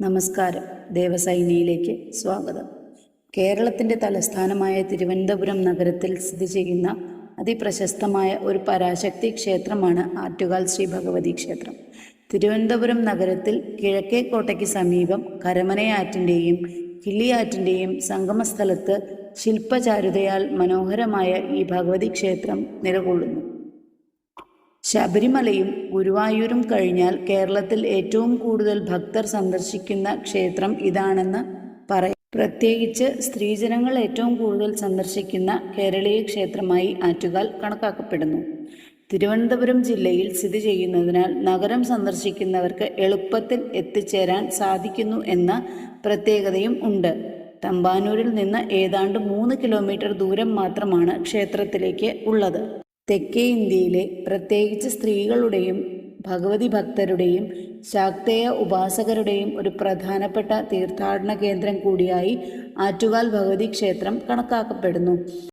നമസ്കാരം. ദേവസൈനിയിലേക്ക് സ്വാഗതം. കേരളത്തിൻ്റെ തലസ്ഥാനമായ തിരുവനന്തപുരം നഗരത്തിൽ സ്ഥിതി ചെയ്യുന്ന അതിപ്രശസ്തമായ ഒരു പരാശക്തി ക്ഷേത്രമാണ് ആറ്റുകാൽ ശ്രീ ഭഗവതി ക്ഷേത്രം. തിരുവനന്തപുരം നഗരത്തിൽ കിഴക്കേക്കോട്ടയ്ക്ക് സമീപം കരമനയാറ്റിൻ്റെയും കിള്ളിയാറ്റിൻ്റെയും സംഗമസ്ഥലത്ത് ശില്പചാരുതയാൽ മനോഹരമായ ഈ ഭഗവതി ക്ഷേത്രം നിലകൊള്ളുന്നു. ശബരിമലയും ഗുരുവായൂരും കഴിഞ്ഞാൽ കേരളത്തിൽ ഏറ്റവും കൂടുതൽ ഭക്തർ സന്ദർശിക്കുന്ന ക്ഷേത്രം ഇതാണെന്ന് പറയാം. പ്രത്യേകിച്ച് സ്ത്രീജനങ്ങൾ ഏറ്റവും കൂടുതൽ സന്ദർശിക്കുന്ന കേരളീയ ക്ഷേത്രമായി ആറ്റുകാൽ കണക്കാക്കപ്പെടുന്നു. തിരുവനന്തപുരം ജില്ലയിൽ സ്ഥിതി ചെയ്യുന്നതിനാൽ നഗരം സന്ദർശിക്കുന്നവർക്ക് എളുപ്പത്തിൽ എത്തിച്ചേരാൻ സാധിക്കുന്നു എന്ന പ്രത്യേകതയും ഉണ്ട്. തമ്പാനൂരിൽ നിന്ന് ഏതാണ്ട് 3 കിലോമീറ്റർ ദൂരം മാത്രമാണ് ക്ഷേത്രത്തിലേക്ക് ഉള്ളത്. തെക്കേ ഇന്ത്യയിലെ പ്രത്യേകിച്ച് സ്ത്രീകളുടെയും ഭഗവതി ഭക്തരുടെയും ശാക്തേയ ഉപാസകരുടെയും ഒരു പ്രധാനപ്പെട്ട തീർത്ഥാടന കേന്ദ്രം കൂടിയായി ആറ്റുകാൽ ഭഗവതി ക്ഷേത്രം കണക്കാക്കപ്പെടുന്നു.